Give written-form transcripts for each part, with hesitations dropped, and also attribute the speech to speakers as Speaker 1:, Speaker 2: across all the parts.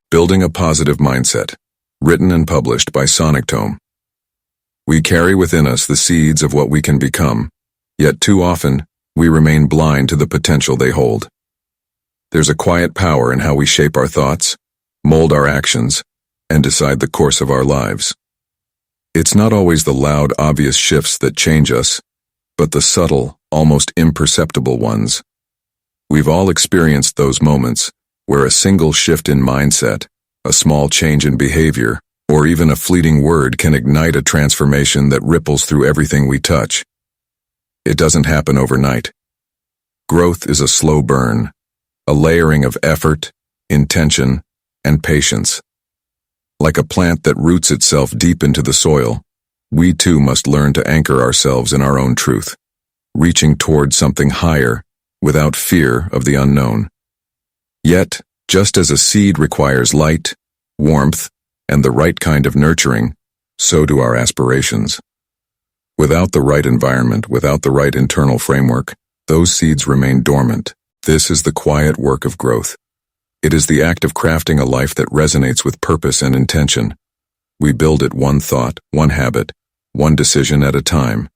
Speaker 1: Building a Positive Mindset, written and published by Sonictome. We carry within us the seeds of what we can become, yet too often we remain blind to the potential they hold. There's a quiet power in how we shape our thoughts, mold our actions, and decide the course of our lives. It's not always the loud, obvious shifts that change us, but the subtle, almost imperceptible ones. We've all experienced those moments where a single shift in mindset, a small change in behavior, or even a fleeting word can ignite a transformation that ripples through everything we touch. It doesn't happen overnight. Growth is a slow burn, a layering of effort, intention, and patience. Like a plant that roots itself deep into the soil, we too must learn to anchor ourselves in our own truth, reaching toward something higher without fear of the unknown. Yet, just as a seed requires light, warmth, and the right kind of nurturing, so do our aspirations. Without the right environment, without the right internal framework, those seeds remain dormant. This is the quiet work of growth. It is the act of crafting a life that resonates with purpose and intention. We build it one thought, one habit, one decision at a time.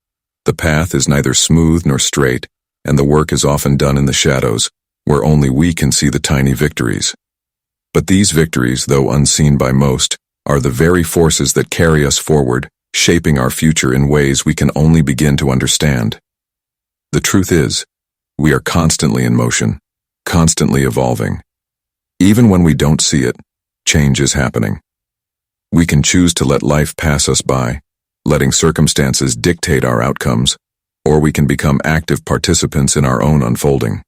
Speaker 1: The path is neither smooth nor straight, and the work is often done in the shadows, where only we can see the tiny victories. But these victories, though unseen by most, are the very forces that carry us forward, shaping our future in ways we can only begin to understand. The truth is, we are constantly in motion, constantly evolving. Even when we don't see it, change is happening. We can choose to let life pass us by, letting circumstances dictate our outcomes, or we can become active participants in our own unfolding.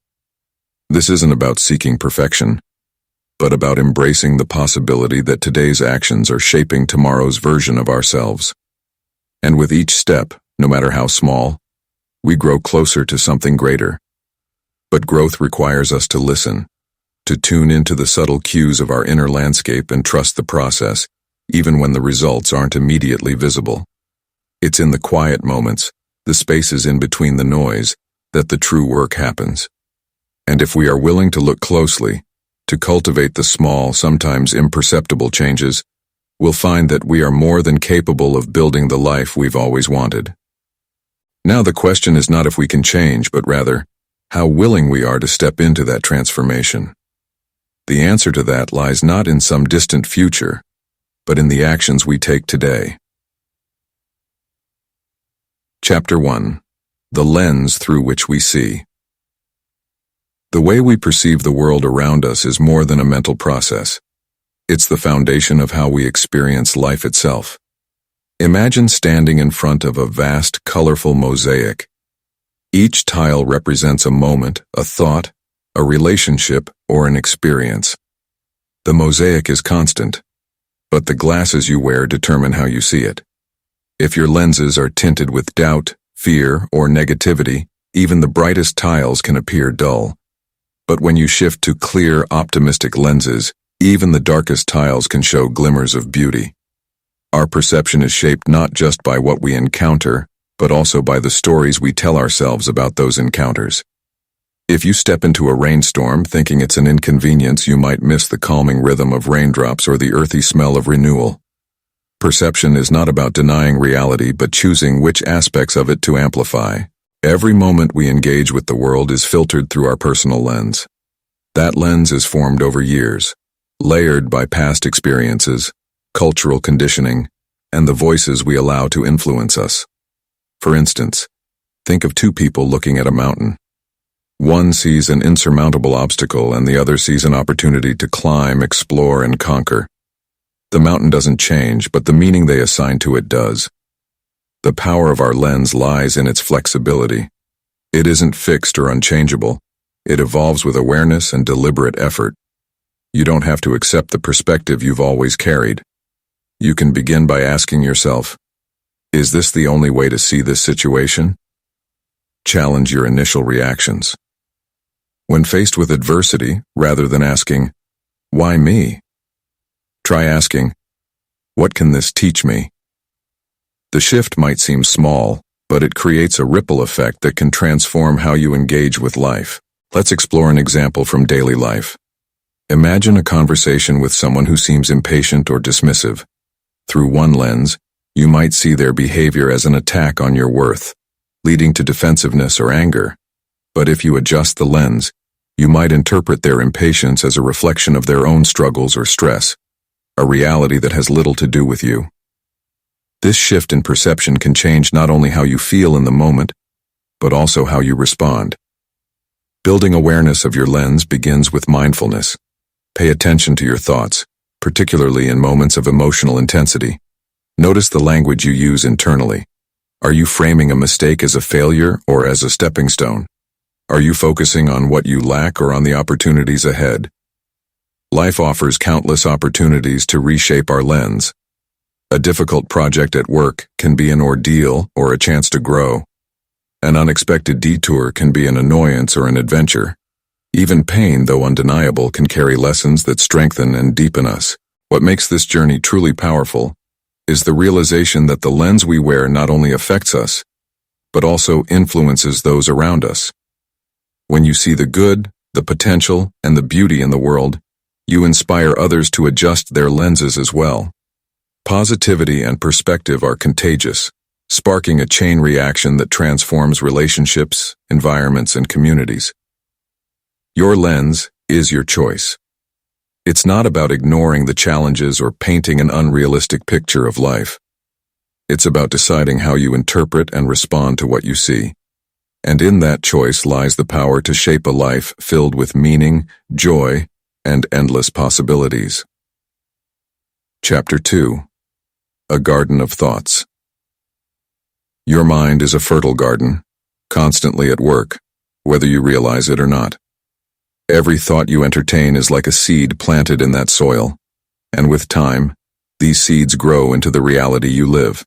Speaker 1: This isn't about seeking perfection, but about embracing the possibility that today's actions are shaping tomorrow's version of ourselves. And with each step, no matter how small, we grow closer to something greater. But growth requires us to listen, to tune into the subtle cues of our inner landscape and trust the process, even when the results aren't immediately visible. It's in the quiet moments, the spaces in between the noise, that the true work happens. And if we are willing to look closely, to cultivate the small, sometimes imperceptible changes, we'll find that we are more than capable of building the life we've always wanted. Now the question is not if we can change, but rather, how willing we are to step into that transformation. The answer to that lies not in some distant future, but in the actions we take today. Chapter 1. The Lens Through Which We See. The way we perceive the world around us is more than a mental process. It's the foundation of how we experience life itself. Imagine standing in front of a vast, colorful mosaic. Each tile represents a moment, a thought, a relationship, or an experience. The mosaic is constant, but the glasses you wear determine how you see it. If your lenses are tinted with doubt, fear, or negativity, even the brightest tiles can appear dull. But when you shift to clear, optimistic lenses, even the darkest tiles can show glimmers of beauty. Our perception is shaped not just by what we encounter, but also by the stories we tell ourselves about those encounters. If you step into a rainstorm thinking it's an inconvenience, you might miss the calming rhythm of raindrops or the earthy smell of renewal. Perception is not about denying reality, but choosing which aspects of it to amplify. Every moment we engage with the world is filtered through our personal lens. That lens is formed over years, layered by past experiences, cultural conditioning, and the voices we allow to influence us. For instance, think of two people looking at a mountain. One sees an insurmountable obstacle and the other sees an opportunity to climb, explore, and conquer. The mountain doesn't change, but the meaning they assign to it does. The power of our lens lies in its flexibility. It isn't fixed or unchangeable. It evolves with awareness and deliberate effort. You don't have to accept the perspective you've always carried. You can begin by asking yourself, is this the only way to see this situation? Challenge your initial reactions. When faced with adversity, rather than asking, why me? Try asking, what can this teach me? The shift might seem small, but it creates a ripple effect that can transform how you engage with life. Let's explore an example from daily life. Imagine a conversation with someone who seems impatient or dismissive. Through one lens, you might see their behavior as an attack on your worth, leading to defensiveness or anger. But if you adjust the lens, you might interpret their impatience as a reflection of their own struggles or stress, a reality that has little to do with you. This shift in perception can change not only how you feel in the moment, but also how you respond. Building awareness of your lens begins with mindfulness. Pay attention to your thoughts, particularly in moments of emotional intensity. Notice the language you use internally. Are you framing a mistake as a failure or as a stepping stone? Are you focusing on what you lack or on the opportunities ahead? Life offers countless opportunities to reshape our lens. A difficult project at work can be an ordeal or a chance to grow. An unexpected detour can be an annoyance or an adventure. Even pain, though undeniable, can carry lessons that strengthen and deepen us. What makes this journey truly powerful is the realization that the lens we wear not only affects us, but also influences those around us. When you see the good, the potential, and the beauty in the world, you inspire others to adjust their lenses as well. Positivity and perspective are contagious, sparking a chain reaction that transforms relationships, environments, and communities. Your lens is your choice. It's not about ignoring the challenges or painting an unrealistic picture of life. It's about deciding how you interpret and respond to what you see. And in that choice lies the power to shape a life filled with meaning, joy, and endless possibilities. Chapter 2. A Garden of Thoughts. Your mind is a fertile garden, constantly at work, whether you realize it or not. Every thought you entertain is like a seed planted in that soil, and with time, these seeds grow into the reality you live.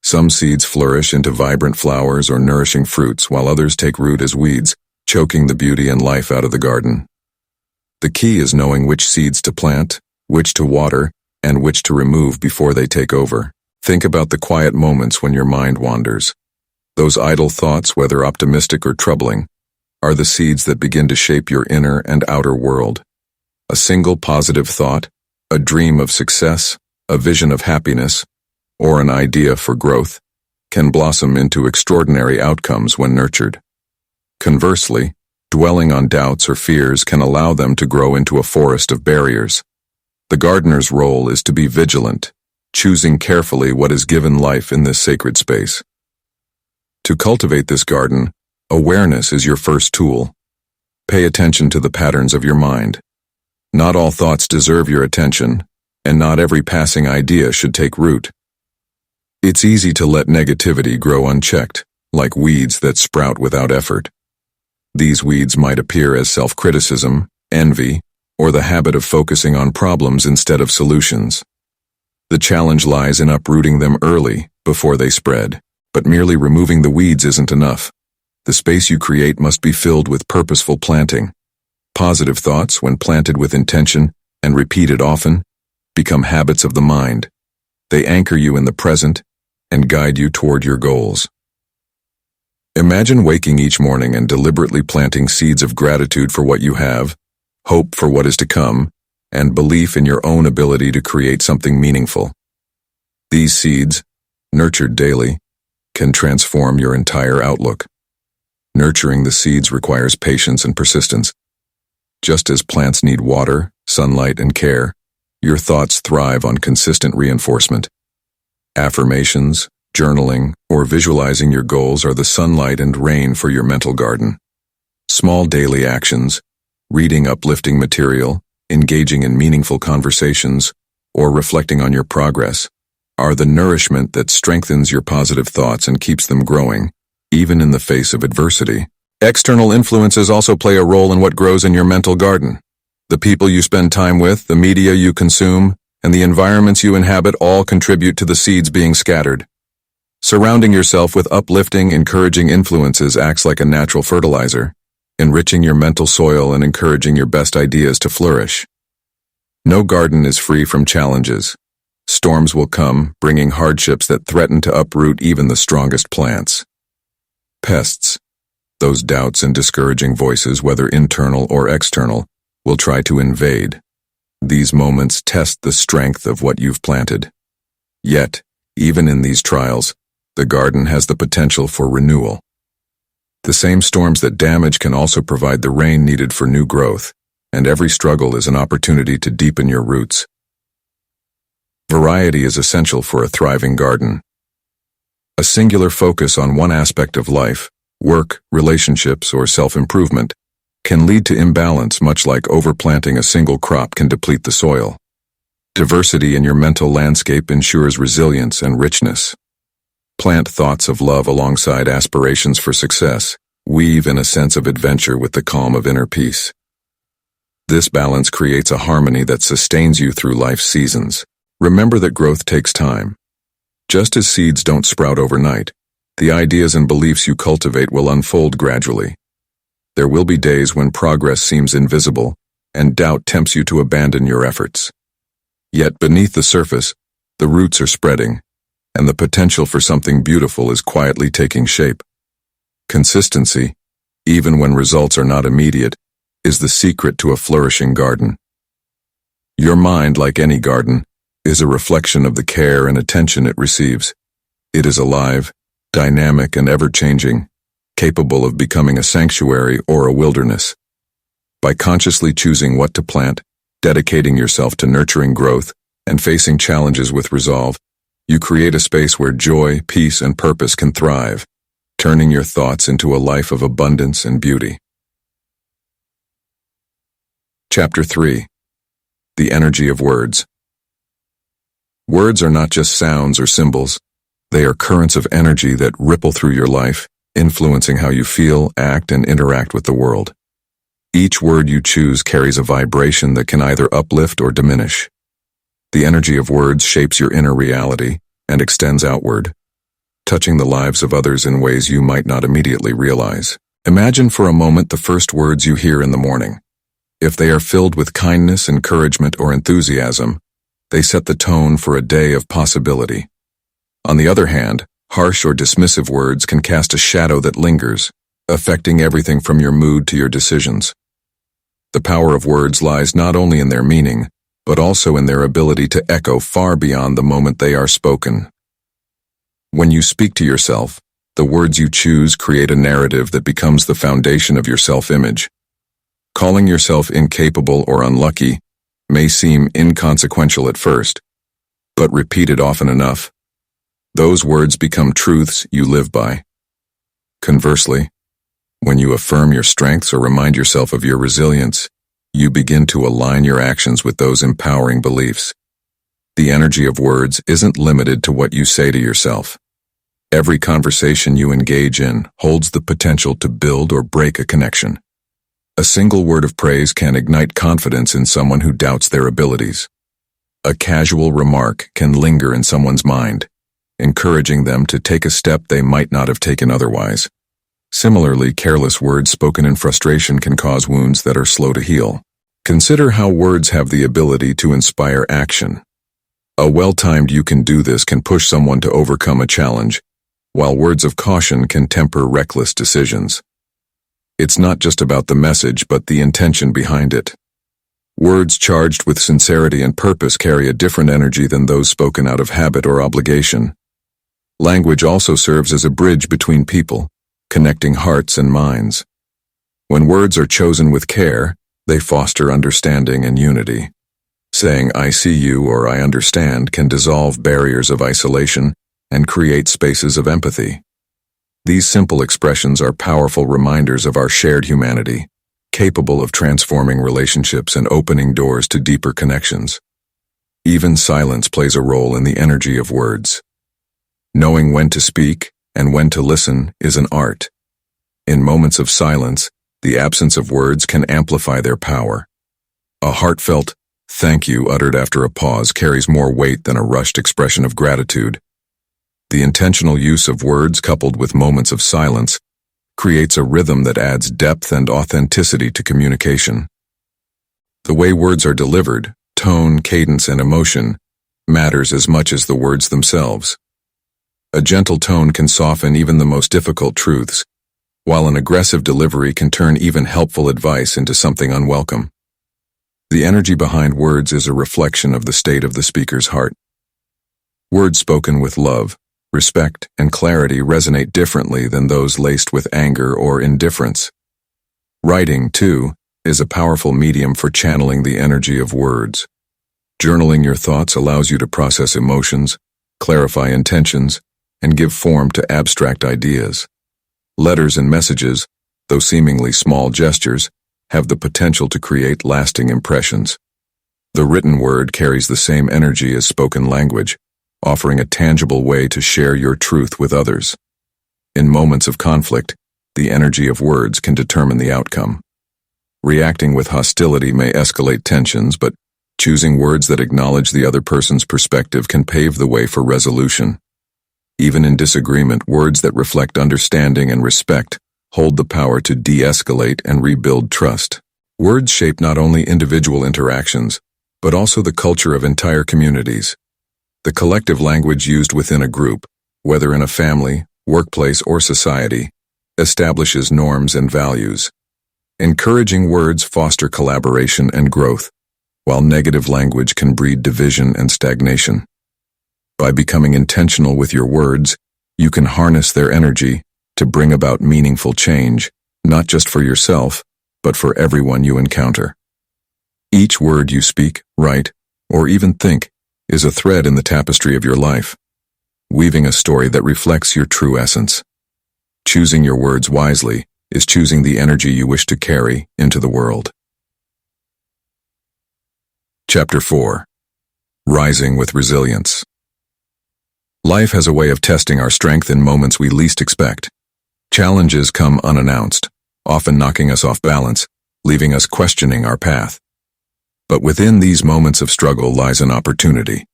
Speaker 1: Some seeds flourish into vibrant flowers or nourishing fruits, while others take root as weeds, choking the beauty and life out of the garden. The key is knowing which seeds to plant, which to water, and which to remove before they take over. Think about the quiet moments when your mind wanders. Those idle thoughts, whether optimistic or troubling, are the seeds that begin to shape your inner and outer world. A single positive thought, a dream of success, a vision of happiness, or an idea for growth, can blossom into extraordinary outcomes when nurtured. Conversely, dwelling on doubts or fears can allow them to grow into a forest of barriers. The gardener's role is to be vigilant, choosing carefully what is given life in this sacred space. To cultivate this garden, awareness is your first tool. Pay attention to the patterns of your mind. Not all thoughts deserve your attention, and not every passing idea should take root. It's easy to let negativity grow unchecked, like weeds that sprout without effort. These weeds might appear as self-criticism, envy, or the habit of focusing on problems instead of solutions. The challenge lies in uprooting them early, before they spread. But merely removing the weeds isn't enough. The space you create must be filled with purposeful planting. Positive thoughts, when planted with intention and repeated often, become habits of the mind. They anchor you in the present and guide you toward your goals. Imagine waking each morning and deliberately planting seeds of gratitude for what you have, hope for what is to come, and belief in your own ability to create something meaningful. These seeds, nurtured daily, can transform your entire outlook. Nurturing the seeds requires patience and persistence. Just as plants need water, sunlight, and care, your thoughts thrive on consistent reinforcement. Affirmations, journaling, or visualizing your goals are the sunlight and rain for your mental garden. Small daily actions, reading uplifting material, engaging in meaningful conversations, or reflecting on your progress, are the nourishment that strengthens your positive thoughts and keeps them growing, even in the face of adversity. External influences also play a role in what grows in your mental garden. The people you spend time with, the media you consume, and the environments you inhabit all contribute to the seeds being scattered. Surrounding yourself with uplifting, encouraging influences acts like a natural fertilizer, enriching your mental soil and encouraging your best ideas to flourish. No garden is free from challenges. Storms will come, bringing hardships that threaten to uproot even the strongest plants. Pests, those doubts and discouraging voices, whether internal or external, will try to invade. These moments test the strength of what you've planted. Yet, even in these trials, the garden has the potential for renewal. The same storms that damage can also provide the rain needed for new growth, and every struggle is an opportunity to deepen your roots. Variety is essential for a thriving garden. A singular focus on one aspect of life, work, relationships, or self-improvement, can lead to imbalance, much like overplanting a single crop can deplete the soil. Diversity in your mental landscape ensures resilience and richness. Plant thoughts of love alongside aspirations for success. Weave in a sense of adventure with the calm of inner peace. This balance creates a harmony that sustains you through life's seasons. Remember that growth takes time. Just as seeds don't sprout overnight, the ideas and beliefs you cultivate will unfold gradually. There will be days when progress seems invisible, and doubt tempts you to abandon your efforts. Yet beneath the surface, the roots are spreading, and the potential for something beautiful is quietly taking shape. Consistency, even when results are not immediate, is the secret to a flourishing garden. Your mind, like any garden, is a reflection of the care and attention it receives. It is alive, dynamic, and ever-changing, capable of becoming a sanctuary or a wilderness. By consciously choosing what to plant, dedicating yourself to nurturing growth, and facing challenges with resolve, you create a space where joy, peace, and purpose can thrive, turning your thoughts into a life of abundance and beauty. Chapter 3. The Energy of Words. Words are not just sounds or symbols. They are currents of energy that ripple through your life, influencing how you feel, act, and interact with the world. Each word you choose carries a vibration that can either uplift or diminish. The energy of words shapes your inner reality and extends outward, touching the lives of others in ways you might not immediately realize. Imagine for a moment the first words you hear in the morning. If they are filled with kindness, encouragement, or enthusiasm, they set the tone for a day of possibility. On the other hand, harsh or dismissive words can cast a shadow that lingers, affecting everything from your mood to your decisions. The power of words lies not only in their meaning, but also in their ability to echo far beyond the moment they are spoken. When you speak to yourself, the words you choose create a narrative that becomes the foundation of your self-image. Calling yourself incapable or unlucky may seem inconsequential at first, but repeated often enough, those words become truths you live by. Conversely, when you affirm your strengths or remind yourself of your resilience, you begin to align your actions with those empowering beliefs. The energy of words isn't limited to what you say to yourself. Every conversation you engage in holds the potential to build or break a connection. A single word of praise can ignite confidence in someone who doubts their abilities. A casual remark can linger in someone's mind, encouraging them to take a step they might not have taken otherwise. Similarly, careless words spoken in frustration can cause wounds that are slow to heal. Consider how words have the ability to inspire action. A well-timed "you can do this" can push someone to overcome a challenge, while words of caution can temper reckless decisions. It's not just about the message, but the intention behind it. Words charged with sincerity and purpose carry a different energy than those spoken out of habit or obligation. Language also serves as a bridge between people, connecting hearts and minds. When words are chosen with care, they foster understanding and unity. Saying "I see you" or "I understand" can dissolve barriers of isolation and create spaces of empathy. These simple expressions are powerful reminders of our shared humanity, capable of transforming relationships and opening doors to deeper connections. Even silence plays a role in the energy of words. Knowing when to speak and when to listen is an art. In moments of silence, the absence of words can amplify their power. A heartfelt "thank you" uttered after a pause carries more weight than a rushed expression of gratitude. The intentional use of words coupled with moments of silence creates a rhythm that adds depth and authenticity to communication. The way words are delivered, tone, cadence, and emotion, matters as much as the words themselves. A gentle tone can soften even the most difficult truths, while an aggressive delivery can turn even helpful advice into something unwelcome. The energy behind words is a reflection of the state of the speaker's heart. Words spoken with love, respect, and clarity resonate differently than those laced with anger or indifference. Writing, too, is a powerful medium for channeling the energy of words. Journaling your thoughts allows you to process emotions, clarify intentions, and give form to abstract ideas. Letters and messages, though seemingly small gestures, have the potential to create lasting impressions. The written word carries the same energy as spoken language, offering a tangible way to share your truth with others. In moments of conflict, the energy of words can determine the outcome. Reacting with hostility may escalate tensions, but choosing words that acknowledge the other person's perspective can pave the way for resolution. Even in disagreement, words that reflect understanding and respect hold the power to de-escalate and rebuild trust. Words shape not only individual interactions, but also the culture of entire communities. The collective language used within a group, whether in a family, workplace, or society, establishes norms and values. Encouraging words foster collaboration and growth, while negative language can breed division and stagnation. By becoming intentional with your words, you can harness their energy to bring about meaningful change, not just for yourself, but for everyone you encounter. Each word you speak, write, or even think is a thread in the tapestry of your life, weaving a story that reflects your true essence. Choosing your words wisely is choosing the energy you wish to carry into the world. Chapter 4. Rising with Resilience. Life has a way of testing our strength in moments we least expect. Challenges come unannounced, often knocking us off balance, leaving us questioning our path. But within these moments of struggle lies an opportunity,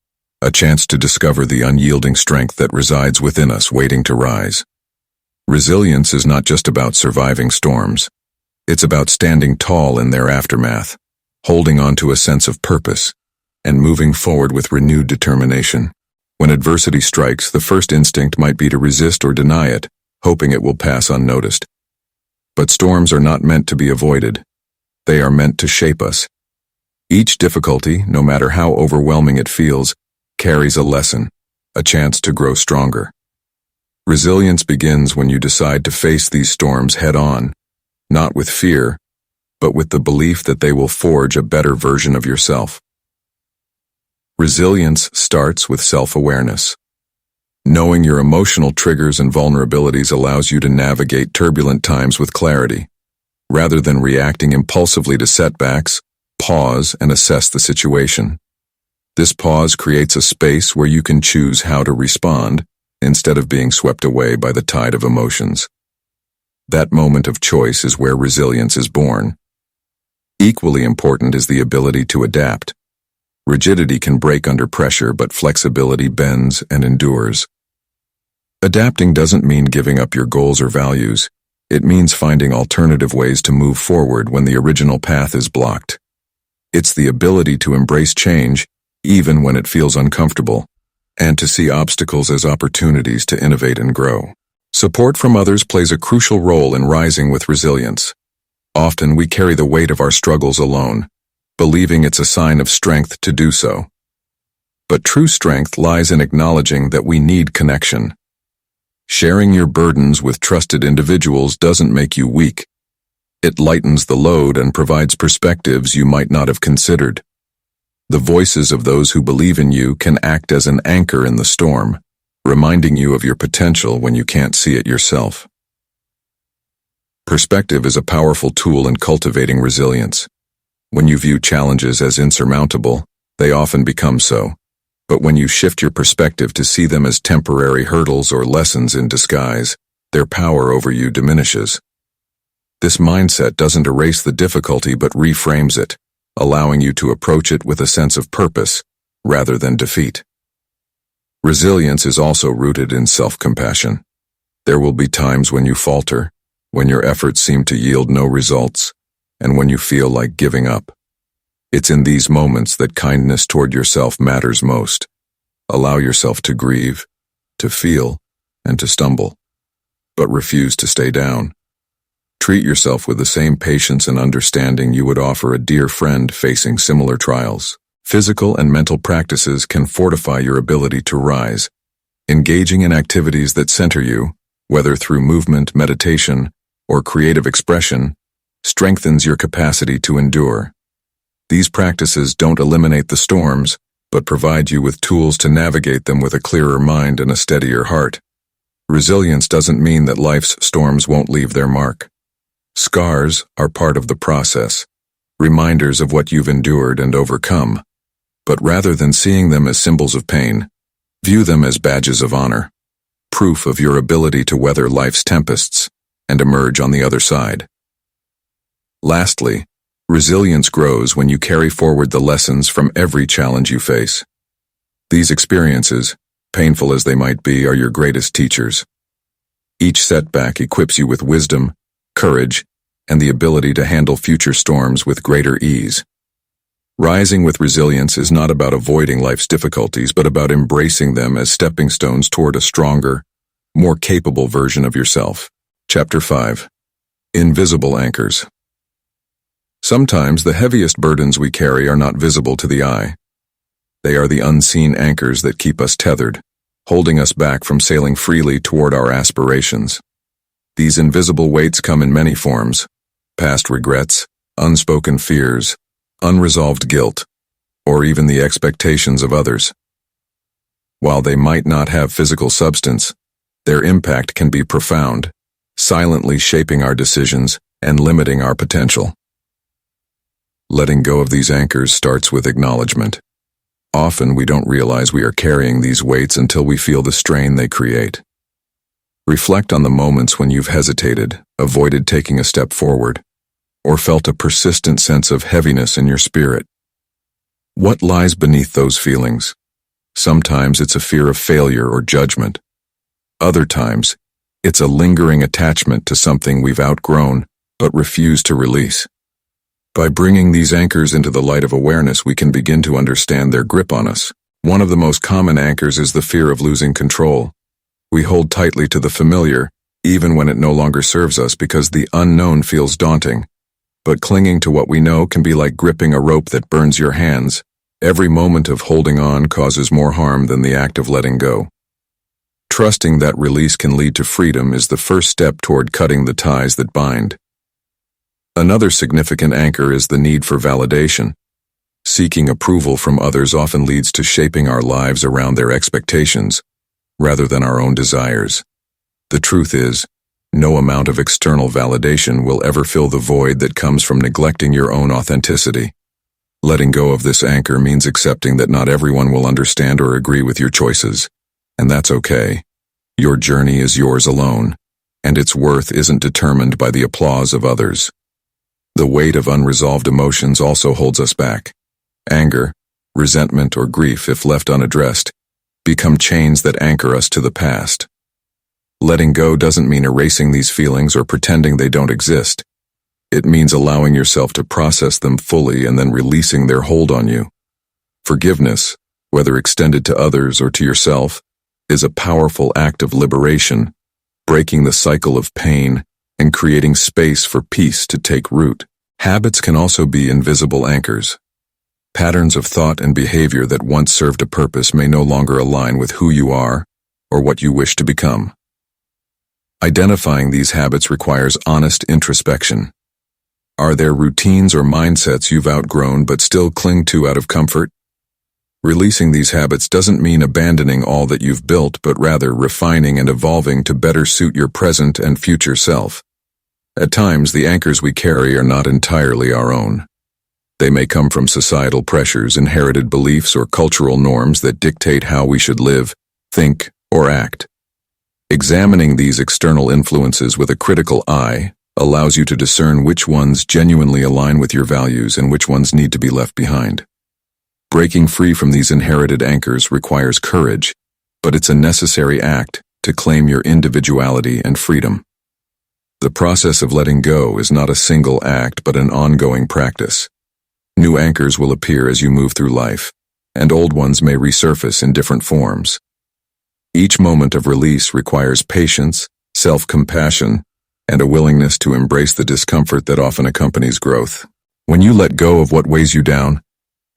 Speaker 1: a chance to discover the unyielding strength that resides within us waiting to rise. Resilience is not just about surviving storms. It's about standing tall in their aftermath, holding on to a sense of purpose, and moving forward with renewed determination. When adversity strikes, the first instinct might be to resist or deny it, hoping it will pass unnoticed. But storms are not meant to be avoided. They are meant to shape us. Each difficulty, no matter how overwhelming it feels, carries a lesson, a chance to grow stronger. Resilience begins when you decide to face these storms head-on, not with fear, but with the belief that they will forge a better version of yourself. Resilience starts with self-awareness. Knowing your emotional triggers and vulnerabilities allows you to navigate turbulent times with clarity. Rather than reacting impulsively to setbacks, pause and assess the situation. This pause creates a space where you can choose how to respond instead of being swept away by the tide of emotions. That moment of choice is where resilience is born. Equally important is the ability to adapt. Rigidity can break under pressure, but flexibility bends and endures. Adapting doesn't mean giving up your goals or values. It means finding alternative ways to move forward when the original path is blocked. It's the ability to embrace change, even when it feels uncomfortable, and to see obstacles as opportunities to innovate and grow. Support from others plays a crucial role in rising with resilience. Often we carry the weight of our struggles alone, believing it's a sign of strength to do so. But true strength lies in acknowledging that we need connection. Sharing your burdens with trusted individuals doesn't make you weak. It lightens the load and provides perspectives you might not have considered. The voices of those who believe in you can act as an anchor in the storm, reminding you of your potential when you can't see it yourself. Perspective is a powerful tool in cultivating resilience. When you view challenges as insurmountable, they often become so. But when you shift your perspective to see them as temporary hurdles or lessons in disguise, their power over you diminishes. This mindset doesn't erase the difficulty but reframes it, allowing you to approach it with a sense of purpose, rather than defeat. Resilience is also rooted in self-compassion. There will be times when you falter, when your efforts seem to yield no results, and when you feel like giving up. It's in these moments that kindness toward yourself matters most. Allow yourself to grieve, to feel, and to stumble, but refuse to stay down. Treat yourself with the same patience and understanding you would offer a dear friend facing similar trials. Physical and mental practices can fortify your ability to rise. Engaging in activities that center you, whether through movement, meditation, or creative expression, strengthens your capacity to endure. These practices don't eliminate the storms, but provide you with tools to navigate them with a clearer mind and a steadier heart. Resilience doesn't mean that life's storms won't leave their mark. Scars are part of the process, reminders of what you've endured and overcome. But rather than seeing them as symbols of pain, view them as badges of honor, proof of your ability to weather life's tempests and emerge on the other side. Lastly, resilience grows when you carry forward the lessons from every challenge you face. These experiences, painful as they might be, are your greatest teachers. Each setback equips you with wisdom, courage, and the ability to handle future storms with greater ease. Rising with resilience is not about avoiding life's difficulties, but about embracing them as stepping stones toward a stronger, more capable version of yourself. Chapter 5. Invisible Anchors. Sometimes the heaviest burdens we carry are not visible to the eye. They are the unseen anchors that keep us tethered, holding us back from sailing freely toward our aspirations. These invisible weights come in many forms: past regrets, unspoken fears, unresolved guilt, or even the expectations of others. While they might not have physical substance, their impact can be profound, silently shaping our decisions and limiting our potential. Letting go of these anchors starts with acknowledgement. Often we don't realize we are carrying these weights until we feel the strain they create. Reflect on the moments when you've hesitated, avoided taking a step forward, or felt a persistent sense of heaviness in your spirit. What lies beneath those feelings? Sometimes it's a fear of failure or judgment. Other times, it's a lingering attachment to something we've outgrown but refuse to release. By bringing these anchors into the light of awareness, we can begin to understand their grip on us. One of the most common anchors is the fear of losing control. We hold tightly to the familiar, even when it no longer serves us, because the unknown feels daunting. But clinging to what we know can be like gripping a rope that burns your hands. Every moment of holding on causes more harm than the act of letting go. Trusting that release can lead to freedom is the first step toward cutting the ties that bind. Another significant anchor is the need for validation. Seeking approval from others often leads to shaping our lives around their expectations, rather than our own desires. The truth is, no amount of external validation will ever fill the void that comes from neglecting your own authenticity. Letting go of this anchor means accepting that not everyone will understand or agree with your choices, and that's okay. Your journey is yours alone, and its worth isn't determined by the applause of others. The weight of unresolved emotions also holds us back. Anger, resentment, or grief, if left unaddressed, become chains that anchor us to the past. Letting go doesn't mean erasing these feelings or pretending they don't exist. It means allowing yourself to process them fully and then releasing their hold on you. Forgiveness, whether extended to others or to yourself, is a powerful act of liberation, breaking the cycle of pain and creating space for peace to take root. Habits can also be invisible anchors. Patterns of thought and behavior that once served a purpose may no longer align with who you are or what you wish to become. Identifying these habits requires honest introspection. Are there routines or mindsets you've outgrown but still cling to out of comfort? Releasing these habits doesn't mean abandoning all that you've built, but rather refining and evolving to better suit your present and future self. At times, the anchors we carry are not entirely our own. They may come from societal pressures, inherited beliefs, or cultural norms that dictate how we should live, think, or act. Examining these external influences with a critical eye allows you to discern which ones genuinely align with your values and which ones need to be left behind. Breaking free from these inherited anchors requires courage, but it's a necessary act to claim your individuality and freedom. The process of letting go is not a single act but an ongoing practice. New anchors will appear as you move through life, and old ones may resurface in different forms. Each moment of release requires patience, self-compassion, and a willingness to embrace the discomfort that often accompanies growth. When you let go of what weighs you down,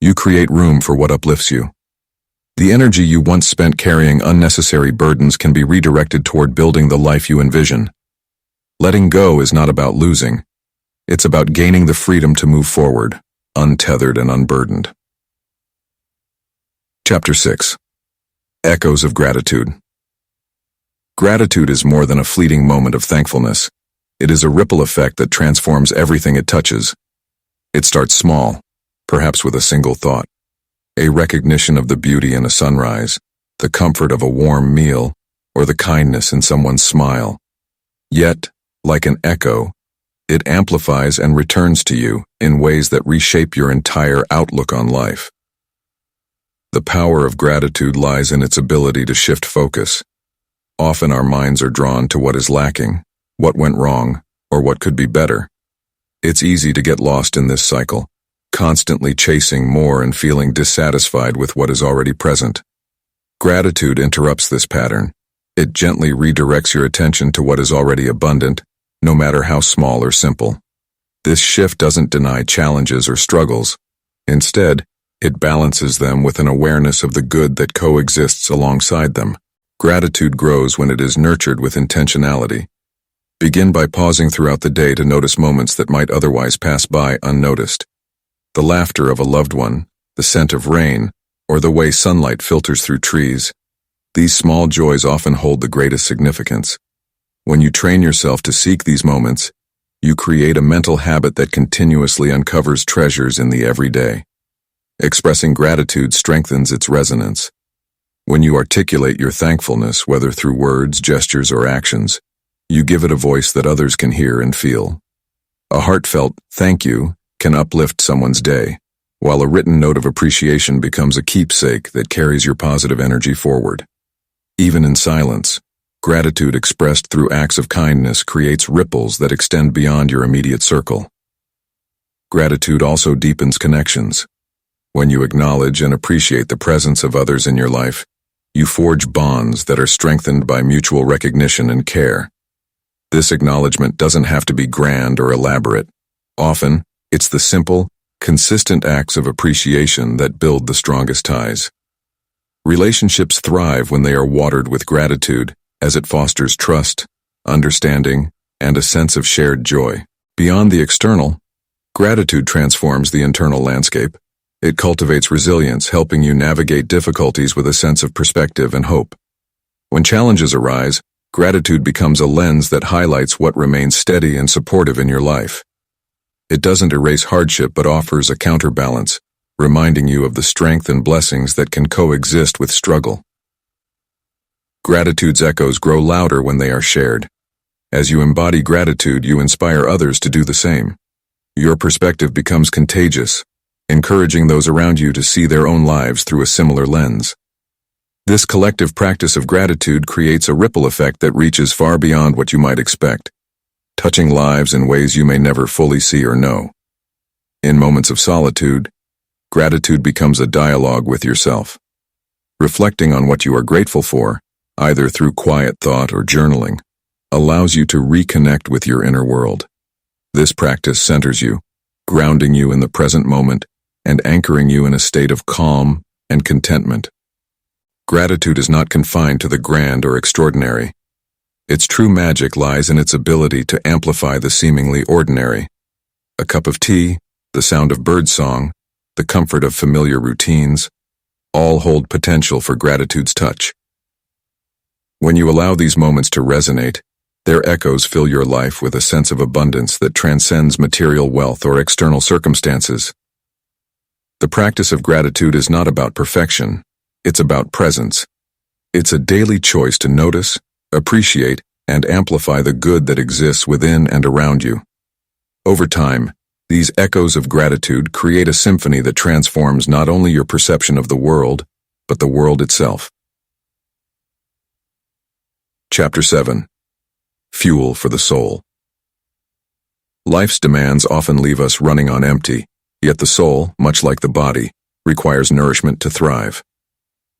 Speaker 1: you create room for what uplifts you. The energy you once spent carrying unnecessary burdens can be redirected toward building the life you envision. Letting go is not about losing. It's about gaining the freedom to move forward, untethered and unburdened. Chapter 6. Echoes of Gratitude. Gratitude is more than a fleeting moment of thankfulness. It is a ripple effect that transforms everything it touches. It starts small, perhaps with a single thought. A recognition of the beauty in a sunrise, the comfort of a warm meal, or the kindness in someone's smile. Yet, like an echo, it amplifies and returns to you in ways that reshape your entire outlook on life. The power of gratitude lies in its ability to shift focus. Often our minds are drawn to what is lacking, what went wrong, or what could be better. It's easy to get lost in this cycle, constantly chasing more and feeling dissatisfied with what is already present. Gratitude interrupts this pattern. It gently redirects your attention to what is already abundant, no matter how small or simple. This shift doesn't deny challenges or struggles. Instead, it balances them with an awareness of the good that coexists alongside them. Gratitude grows when it is nurtured with intentionality. Begin by pausing throughout the day to notice moments that might otherwise pass by unnoticed. The laughter of a loved one, the scent of rain, or the way sunlight filters through trees. These small joys often hold the greatest significance. When you train yourself to seek these moments, you create a mental habit that continuously uncovers treasures in the everyday. Expressing gratitude strengthens its resonance. When you articulate your thankfulness, whether through words, gestures, or actions, you give it a voice that others can hear and feel. A heartfelt thank you can uplift someone's day, while a written note of appreciation becomes a keepsake that carries your positive energy forward. Even in silence, gratitude expressed through acts of kindness creates ripples that extend beyond your immediate circle. Gratitude also deepens connections. When you acknowledge and appreciate the presence of others in your life, you forge bonds that are strengthened by mutual recognition and care. This acknowledgement doesn't have to be grand or elaborate. Often, it's the simple, consistent acts of appreciation that build the strongest ties. Relationships thrive when they are watered with gratitude, as it fosters trust, understanding, and a sense of shared joy. Beyond the external, gratitude transforms the internal landscape. It cultivates resilience, helping you navigate difficulties with a sense of perspective and hope. When challenges arise, gratitude becomes a lens that highlights what remains steady and supportive in your life. It doesn't erase hardship but offers a counterbalance, reminding you of the strength and blessings that can coexist with struggle. Gratitude's echoes grow louder when they are shared. As you embody gratitude, you inspire others to do the same. Your perspective becomes contagious, encouraging those around you to see their own lives through a similar lens. This collective practice of gratitude creates a ripple effect that reaches far beyond what you might expect, touching lives in ways you may never fully see or know. In moments of solitude, gratitude becomes a dialogue with yourself. Reflecting on what you are grateful for, either through quiet thought or journaling, allows you to reconnect with your inner world. This practice centers you, grounding you in the present moment and anchoring you in a state of calm and contentment. Gratitude is not confined to the grand or extraordinary. Its true magic lies in its ability to amplify the seemingly ordinary. A cup of tea, the sound of birdsong, the comfort of familiar routines, all hold potential for gratitude's touch. When you allow these moments to resonate, their echoes fill your life with a sense of abundance that transcends material wealth or external circumstances. The practice of gratitude is not about perfection, it's about presence. It's a daily choice to notice, appreciate, and amplify the good that exists within and around you. Over time, these echoes of gratitude create a symphony that transforms not only your perception of the world, but the world itself. Chapter 7. Fuel for the Soul. Life's demands often leave us running on empty, yet the soul, much like the body, requires nourishment to thrive.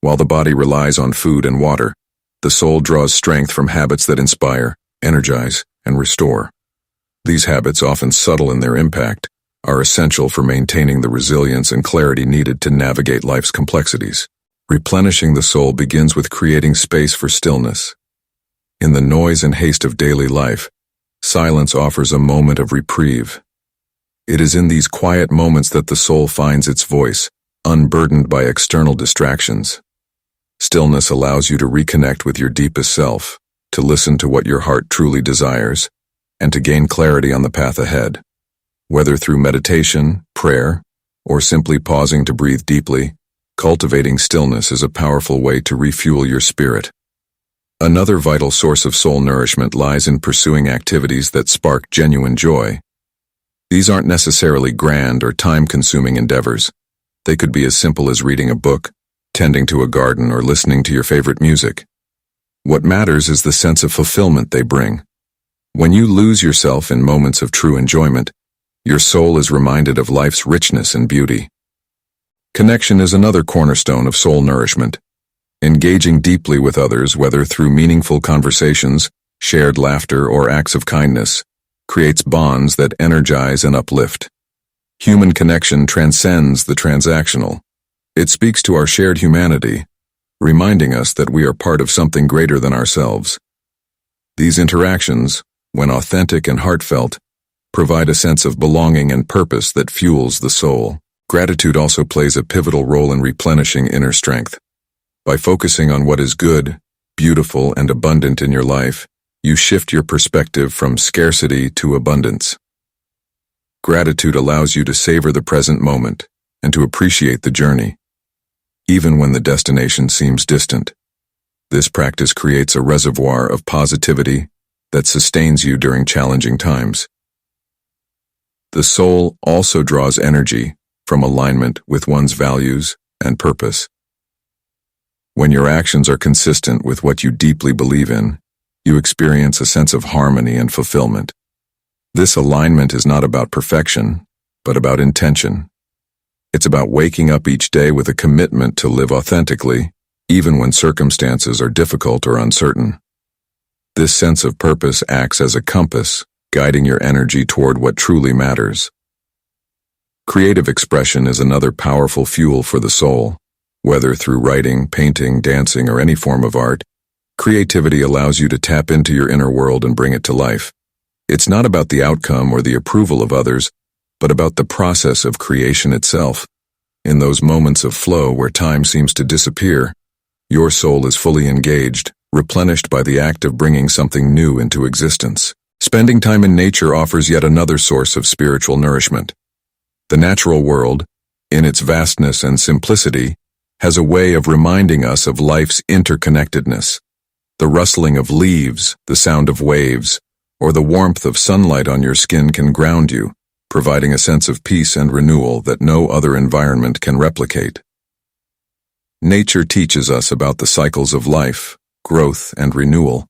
Speaker 1: While the body relies on food and water, the soul draws strength from habits that inspire, energize, and restore. These habits, often subtle in their impact, are essential for maintaining the resilience and clarity needed to navigate life's complexities. Replenishing the soul begins with creating space for stillness. In the noise and haste of daily life, silence offers a moment of reprieve. It is in these quiet moments that the soul finds its voice, unburdened by external distractions. Stillness allows you to reconnect with your deepest self, to listen to what your heart truly desires, and to gain clarity on the path ahead. Whether through meditation, prayer, or simply pausing to breathe deeply, cultivating stillness is a powerful way to refuel your spirit. Another vital source of soul nourishment lies in pursuing activities that spark genuine joy. These aren't necessarily grand or time-consuming endeavors. They could be as simple as reading a book, tending to a garden, or listening to your favorite music. What matters is the sense of fulfillment they bring. When you lose yourself in moments of true enjoyment, your soul is reminded of life's richness and beauty. Connection is another cornerstone of soul nourishment. Engaging deeply with others, whether through meaningful conversations, shared laughter, or acts of kindness, creates bonds that energize and uplift. Human connection transcends the transactional. It speaks to our shared humanity, reminding us that we are part of something greater than ourselves. These interactions, when authentic and heartfelt, provide a sense of belonging and purpose that fuels the soul. Gratitude also plays a pivotal role in replenishing inner strength. By focusing on what is good, beautiful, and abundant in your life, you shift your perspective from scarcity to abundance. Gratitude allows you to savor the present moment and to appreciate the journey, even when the destination seems distant. This practice creates a reservoir of positivity that sustains you during challenging times. The soul also draws energy from alignment with one's values and purpose. When your actions are consistent with what you deeply believe in, you experience a sense of harmony and fulfillment. This alignment is not about perfection, but about intention. It's about waking up each day with a commitment to live authentically, even when circumstances are difficult or uncertain. This sense of purpose acts as a compass, guiding your energy toward what truly matters. Creative expression is another powerful fuel for the soul. Whether through writing, painting, dancing, or any form of art, creativity allows you to tap into your inner world and bring it to life. It's not about the outcome or the approval of others, but about the process of creation itself. In those moments of flow where time seems to disappear, your soul is fully engaged, replenished by the act of bringing something new into existence. Spending time in nature offers yet another source of spiritual nourishment. The natural world, in its vastness and simplicity, has a way of reminding us of life's interconnectedness. The rustling of leaves, the sound of waves, or the warmth of sunlight on your skin can ground you, providing a sense of peace and renewal that no other environment can replicate. Nature teaches us about the cycles of life, growth, and renewal,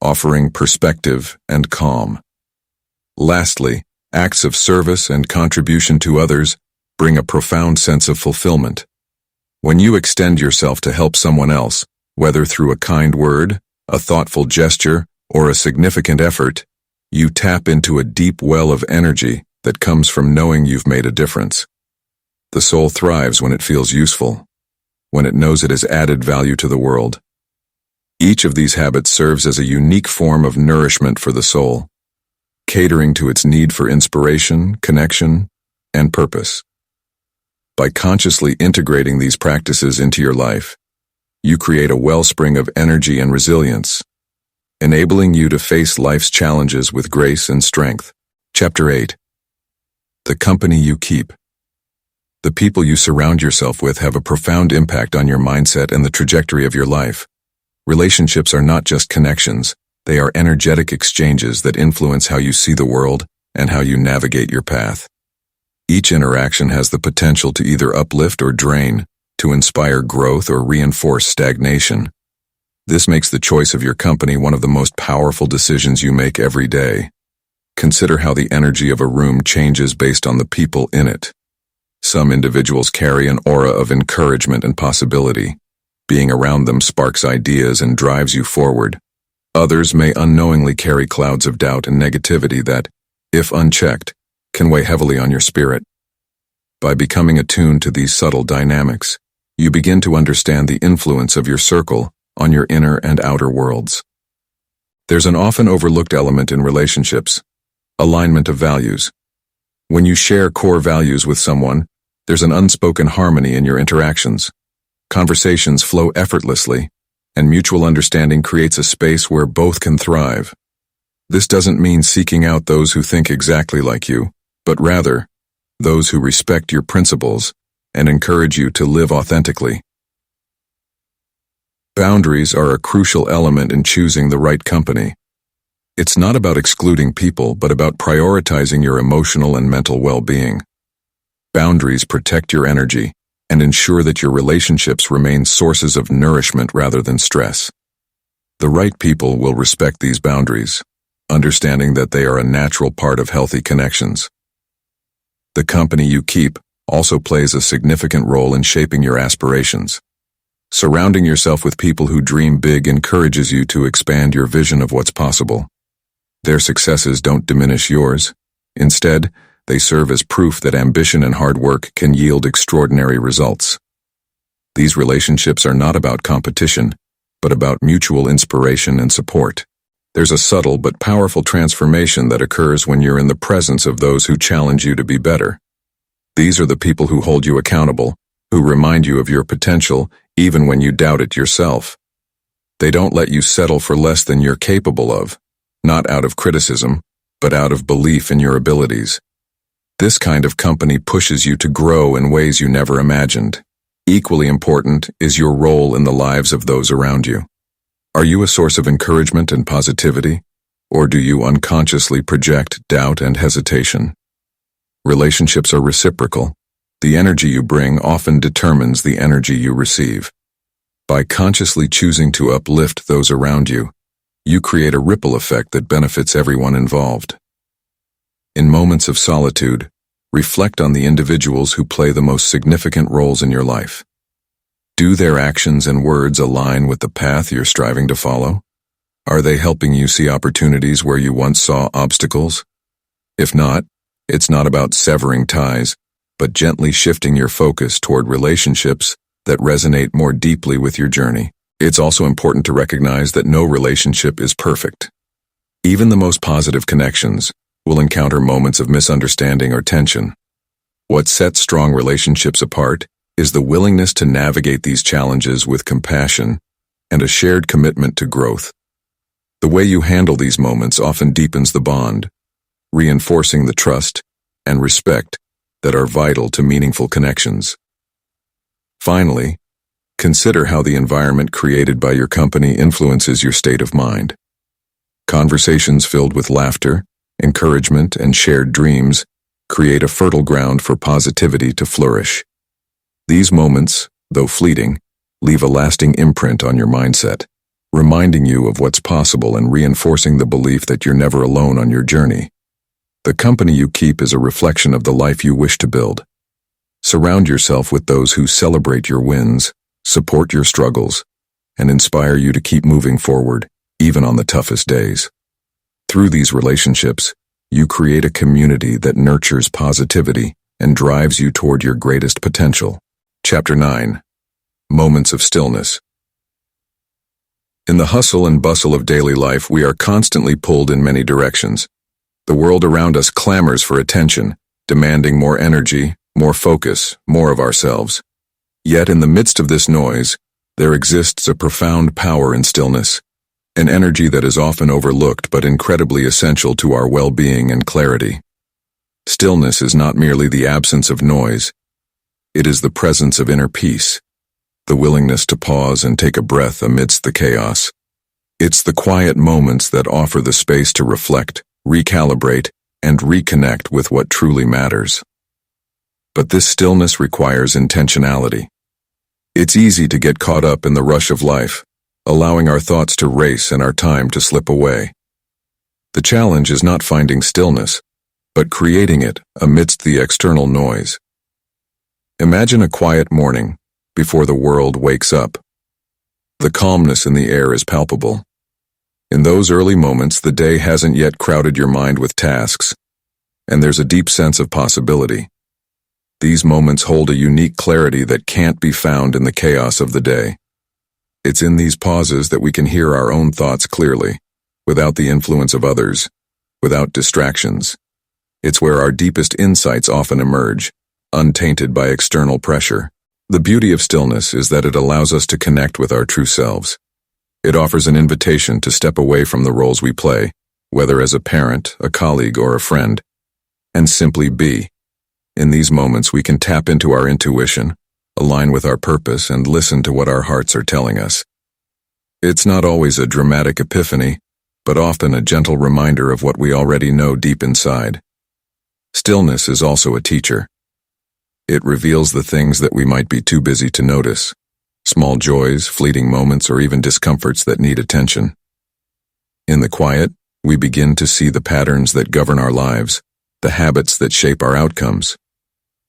Speaker 1: offering perspective and calm. Lastly, acts of service and contribution to others bring a profound sense of fulfillment. When you extend yourself to help someone else, whether through a kind word, a thoughtful gesture, or a significant effort, you tap into a deep well of energy that comes from knowing you've made a difference. The soul thrives when it feels useful, when it knows it has added value to the world. Each of these habits serves as a unique form of nourishment for the soul, catering to its need for inspiration, connection, and purpose. By consciously integrating these practices into your life, you create a wellspring of energy and resilience, enabling you to face life's challenges with grace and strength. Chapter 8. The company you keep. The people you surround yourself with have a profound impact on your mindset and the trajectory of your life. Relationships are not just connections, they are energetic exchanges that influence how you see the world and how you navigate your path. Each interaction has the potential to either uplift or drain, to inspire growth or reinforce stagnation. This makes the choice of your company one of the most powerful decisions you make every day. Consider how the energy of a room changes based on the people in it. Some individuals carry an aura of encouragement and possibility. Being around them sparks ideas and drives you forward. Others may unknowingly carry clouds of doubt and negativity that, if unchecked, can weigh heavily on your spirit. By becoming attuned to these subtle dynamics, you begin to understand the influence of your circle on your inner and outer worlds. There's an often overlooked element in relationships: alignment of values. When you share core values with someone, there's an unspoken harmony in your interactions. Conversations flow effortlessly, and mutual understanding creates a space where both can thrive. This doesn't mean seeking out those who think exactly like you, but rather, those who respect your principles and encourage you to live authentically. Boundaries are a crucial element in choosing the right company. It's not about excluding people, but about prioritizing your emotional and mental well-being. Boundaries protect your energy and ensure that your relationships remain sources of nourishment rather than stress. The right people will respect these boundaries, understanding that they are a natural part of healthy connections. The company you keep also plays a significant role in shaping your aspirations. Surrounding yourself with people who dream big encourages you to expand your vision of what's possible. Their successes don't diminish yours. Instead, they serve as proof that ambition and hard work can yield extraordinary results. These relationships are not about competition, but about mutual inspiration and support. There's a subtle but powerful transformation that occurs when you're in the presence of those who challenge you to be better. These are the people who hold you accountable, who remind you of your potential even when you doubt it yourself. They don't let you settle for less than you're capable of, not out of criticism, but out of belief in your abilities. This kind of company pushes you to grow in ways you never imagined. Equally important is your role in the lives of those around you. Are you a source of encouragement and positivity, or do you unconsciously project doubt and hesitation? Relationships are reciprocal. The energy you bring often determines the energy you receive. By consciously choosing to uplift those around you, you create a ripple effect that benefits everyone involved. In moments of solitude, reflect on the individuals who play the most significant roles in your life. Do their actions and words align with the path you're striving to follow? Are they helping you see opportunities where you once saw obstacles? If not, it's not about severing ties, but gently shifting your focus toward relationships that resonate more deeply with your journey. It's also important to recognize that no relationship is perfect. Even the most positive connections will encounter moments of misunderstanding or tension. What sets strong relationships apart is the willingness to navigate these challenges with compassion and a shared commitment to growth. The way you handle these moments often deepens the bond, reinforcing the trust and respect that are vital to meaningful connections. Finally, consider how the environment created by your company influences your state of mind. Conversations filled with laughter, encouragement, and shared dreams create a fertile ground for positivity to flourish. These moments, though fleeting, leave a lasting imprint on your mindset, reminding you of what's possible and reinforcing the belief that you're never alone on your journey. The company you keep is a reflection of the life you wish to build. Surround yourself with those who celebrate your wins, support your struggles, and inspire you to keep moving forward, even on the toughest days. Through these relationships, you create a community that nurtures positivity and drives you toward your greatest potential. Chapter 9. Moments of Stillness. In the hustle and bustle of daily life, we are constantly pulled in many directions. The world around us clamors for attention, demanding more energy, more focus, more of ourselves. Yet in the midst of this noise, there exists a profound power in stillness, an energy that is often overlooked but incredibly essential to our well-being and clarity. Stillness is not merely the absence of noise. It is the presence of inner peace, the willingness to pause and take a breath amidst the chaos. It's the quiet moments that offer the space to reflect, recalibrate, and reconnect with what truly matters. But this stillness requires intentionality. It's easy to get caught up in the rush of life, allowing our thoughts to race and our time to slip away. The challenge is not finding stillness, but creating it amidst the external noise. Imagine a quiet morning before the world wakes up. The calmness in the air is palpable. In those early moments, the day hasn't yet crowded your mind with tasks, and there's a deep sense of possibility. These moments hold a unique clarity that can't be found in the chaos of the day. It's in these pauses that we can hear our own thoughts clearly, without the influence of others, without distractions. It's where our deepest insights often emerge, untainted by external pressure. The beauty of stillness is that it allows us to connect with our true selves. It offers an invitation to step away from the roles we play, whether as a parent, a colleague, or a friend, and simply be. In these moments, we can tap into our intuition, align with our purpose, and listen to what our hearts are telling us. It's not always a dramatic epiphany, but often a gentle reminder of what we already know deep inside. Stillness is also a teacher. It reveals the things that we might be too busy to notice, small joys, fleeting moments, or even discomforts that need attention. In the quiet, we begin to see the patterns that govern our lives, the habits that shape our outcomes.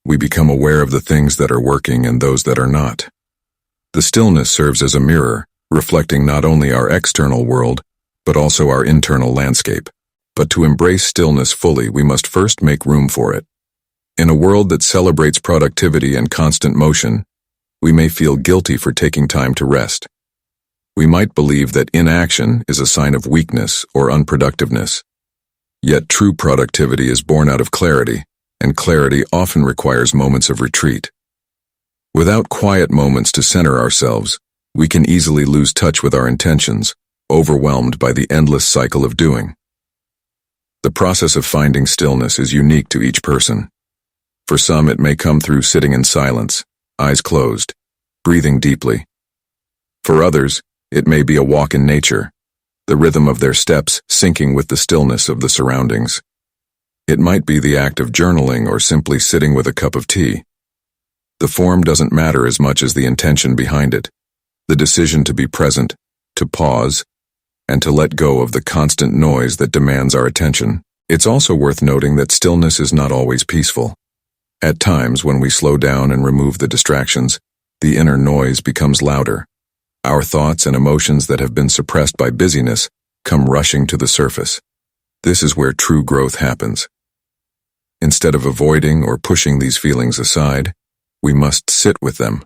Speaker 1: We become aware of the things that are working and those that are not. The stillness serves as a mirror, reflecting not only our external world, but also our internal landscape. But to embrace stillness fully, we must first make room for it. In a world that celebrates productivity and constant motion, we may feel guilty for taking time to rest. We might believe that inaction is a sign of weakness or unproductiveness. Yet true productivity is born out of clarity, and clarity often requires moments of retreat. Without quiet moments to center ourselves, we can easily lose touch with our intentions, overwhelmed by the endless cycle of doing. The process of finding stillness is unique to each person. For some, it may come through sitting in silence, eyes closed, breathing deeply. For others, it may be a walk in nature, the rhythm of their steps syncing with the stillness of the surroundings. It might be the act of journaling or simply sitting with a cup of tea. The form doesn't matter as much as the intention behind it, the decision to be present, to pause, and to let go of the constant noise that demands our attention. It's also worth noting that stillness is not always peaceful. At times, when we slow down and remove the distractions, the inner noise becomes louder. Our thoughts and emotions that have been suppressed by busyness come rushing to the surface. This is where true growth happens. Instead of avoiding or pushing these feelings aside, we must sit with them.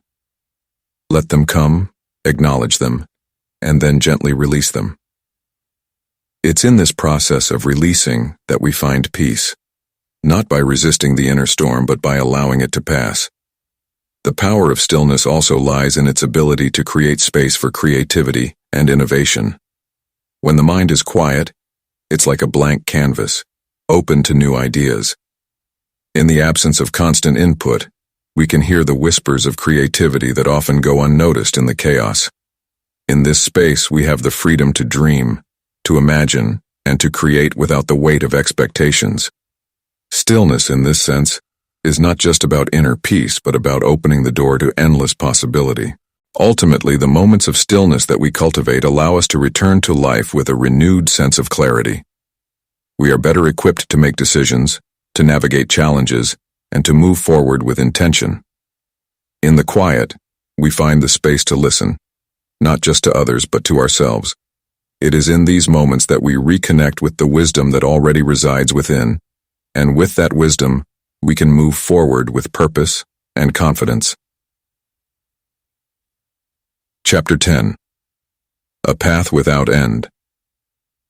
Speaker 1: Let them come, acknowledge them, and then gently release them. It's in this process of releasing that we find peace, not by resisting the inner storm, but by allowing it to pass. The power of stillness also lies in its ability to create space for creativity and innovation. When the mind is quiet, it's like a blank canvas, open to new ideas. In the absence of constant input, we can hear the whispers of creativity that often go unnoticed in the chaos. In this space, we have the freedom to dream, to imagine, and to create without the weight of expectations. Stillness, in this sense, is not just about inner peace, but about opening the door to endless possibility. Ultimately, the moments of stillness that we cultivate allow us to return to life with a renewed sense of clarity. We are better equipped to make decisions, to navigate challenges, and to move forward with intention. In the quiet, we find the space to listen, not just to others, but to ourselves. It is in these moments that we reconnect with the wisdom that already resides within, and with that wisdom, we can move forward with purpose and confidence. Chapter 10. A Path Without End.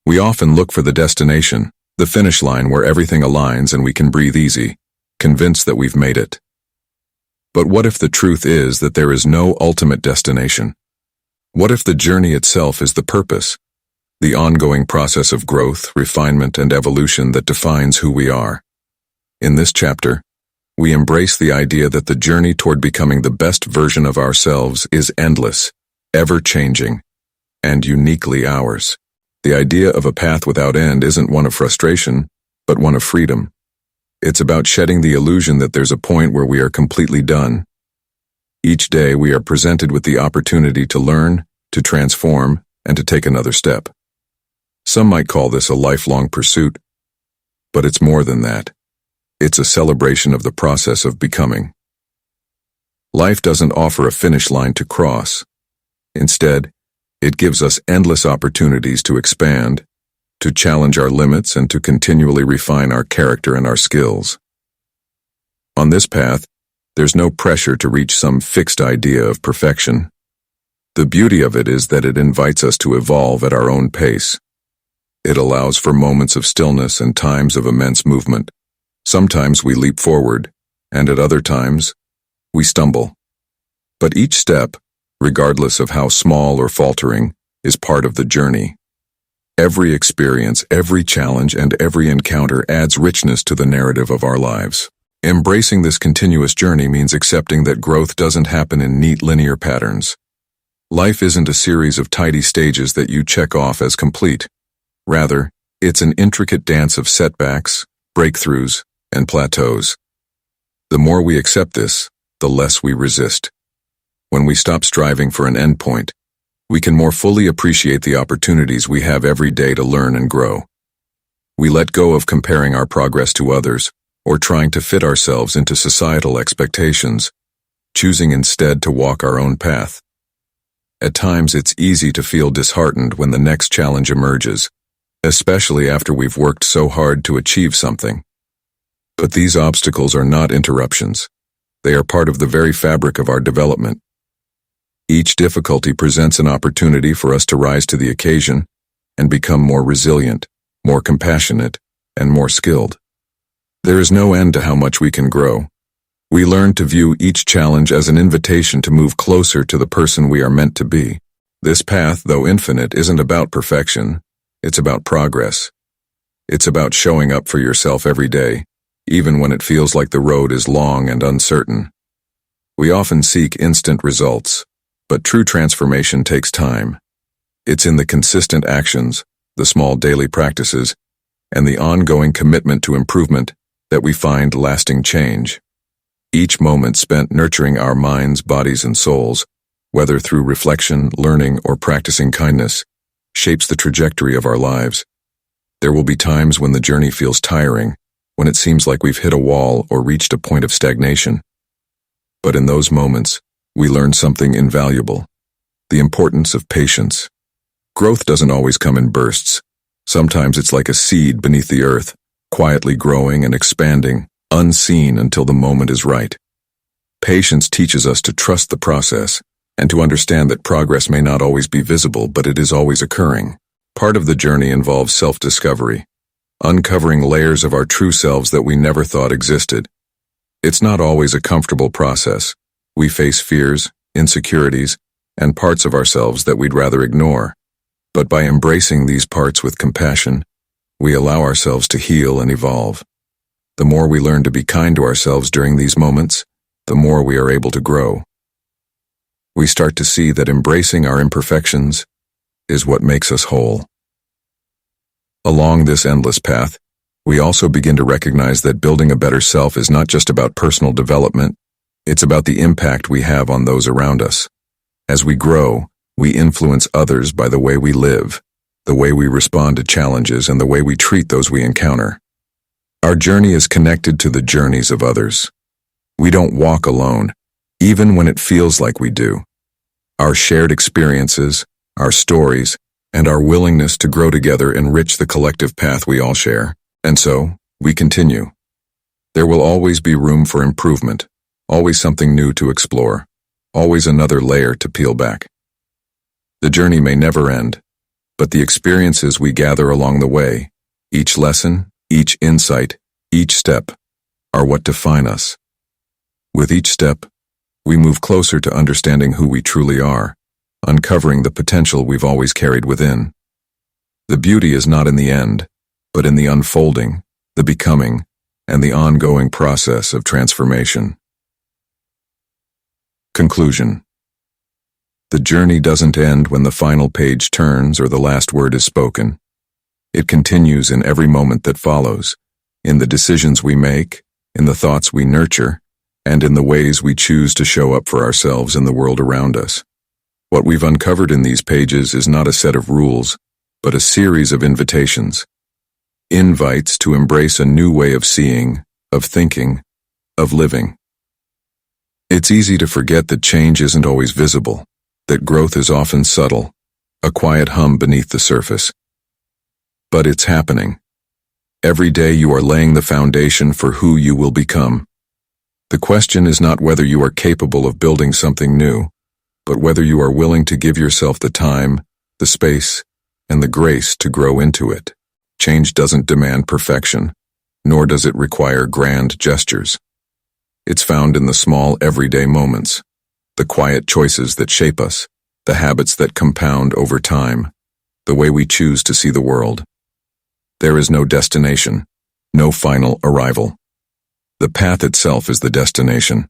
Speaker 1: We often look for the destination, the finish line where everything aligns and we can breathe easy, convinced that we've made it. But what if the truth is that there is no ultimate destination? What if the journey itself is the purpose, the ongoing process of growth, refinement, and evolution that defines who we are? In this chapter, we embrace the idea that the journey toward becoming the best version of ourselves is endless, ever-changing, and uniquely ours. The idea of a path without end isn't one of frustration, but one of freedom. It's about shedding the illusion that there's a point where we are completely done. Each day we are presented with the opportunity to learn, to transform, and to take another step. Some might call this a lifelong pursuit, but it's more than that. It's a celebration of the process of becoming. Life doesn't offer a finish line to cross. Instead, It gives us endless opportunities to expand, to challenge our limits, and to continually refine our character and our skills. On this path, there's no pressure to reach some fixed idea of perfection. The beauty of it is that it invites us to evolve at our own pace. It allows for moments of stillness and times of immense movement. Sometimes we leap forward, and at other times, we stumble. But each step, regardless of how small or faltering, is part of the journey. Every experience, every challenge, and every encounter adds richness to the narrative of our lives. Embracing this continuous journey means accepting that growth doesn't happen in neat linear patterns. Life isn't a series of tidy stages that you check off as complete. Rather, it's an intricate dance of setbacks, breakthroughs, and plateaus. The more we accept this, the less we resist. When we stop striving for an endpoint, we can more fully appreciate the opportunities we have every day to learn and grow. We let go of comparing our progress to others, or trying to fit ourselves into societal expectations, choosing instead to walk our own path. At times, it's easy to feel disheartened when the next challenge emerges, especially after we've worked so hard to achieve something. But these obstacles are not interruptions. They are part of the very fabric of our development. Each difficulty presents an opportunity for us to rise to the occasion and become more resilient, more compassionate, and more skilled. There is no end to how much we can grow. We learn to view each challenge as an invitation to move closer to the person we are meant to be. This path, though infinite, isn't about perfection. It's about progress. It's about showing up for yourself every day, even when it feels like the road is long and uncertain. We often seek instant results, but true transformation takes time. It's in the consistent actions, the small daily practices, and the ongoing commitment to improvement that we find lasting change. Each moment spent nurturing our minds, bodies, and souls, whether through reflection, learning, or practicing kindness, shapes the trajectory of our lives. There will be times when the journey feels tiring, when it seems like we've hit a wall or reached a point of stagnation. But in those moments, we learn something invaluable: the importance of patience. Growth doesn't always come in bursts. Sometimes it's like a seed beneath the earth, quietly growing and expanding, unseen until the moment is right. Patience teaches us to trust the process and to understand that progress may not always be visible, but it is always occurring. Part of the journey involves self-discovery, uncovering layers of our true selves that we never thought existed. It's not always a comfortable process. We face fears, insecurities, and parts of ourselves that we'd rather ignore. But by embracing these parts with compassion, we allow ourselves to heal and evolve. The more we learn to be kind to ourselves during these moments, the more we are able to grow. We start to see that embracing our imperfections is what makes us whole. Along this endless path, we also begin to recognize that building a better self is not just about personal development, it's about the impact we have on those around us. As we grow, we influence others by the way we live, the way we respond to challenges, and the way we treat those we encounter. Our journey is connected to the journeys of others. We don't walk alone, even when it feels like we do. Our shared experiences, our stories, and our willingness to grow together enrich the collective path we all share. And so, we continue. There will always be room for improvement, always something new to explore, always another layer to peel back. The journey may never end, but the experiences we gather along the way, each lesson, each insight, each step, are what define us. With each step, we move closer to understanding who we truly are, uncovering the potential we've always carried within. The beauty is not in the end, but in the unfolding, the becoming, and the ongoing process of transformation. Conclusion. The journey doesn't end when the final page turns or the last word is spoken. It continues in every moment that follows, in the decisions we make, in the thoughts we nurture, and in the ways we choose to show up for ourselves and the world around us. What we've uncovered in these pages is not a set of rules, but a series of invitations. Invites to embrace a new way of seeing, of thinking, of living. It's easy to forget that change isn't always visible, that growth is often subtle, a quiet hum beneath the surface. But it's happening. Every day you are laying the foundation for who you will become. The question is not whether you are capable of building something new, but whether you are willing to give yourself the time, the space, and the grace to grow into it. Change doesn't demand perfection, nor does it require grand gestures. It's found in the small everyday moments, the quiet choices that shape us, the habits that compound over time, the way we choose to see the world. There is no destination, no final arrival. The path itself is the destination.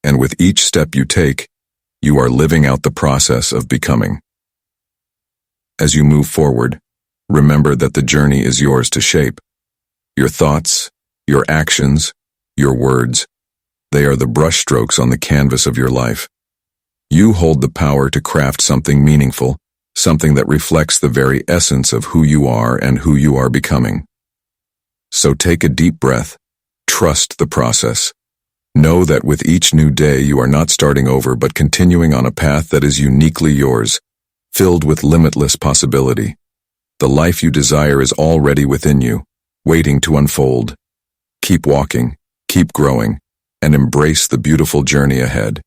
Speaker 1: And with each step you take, you are living out the process of becoming. As you move forward, remember that the journey is yours to shape. Your thoughts, your actions, your words, they are the brushstrokes on the canvas of your life. You hold the power to craft something meaningful, something that reflects the very essence of who you are and who you are becoming. So take a deep breath, trust the process. Know that with each new day you are not starting over but continuing on a path that is uniquely yours, filled with limitless possibility. The life you desire is already within you, waiting to unfold. Keep walking, keep growing, and embrace the beautiful journey ahead.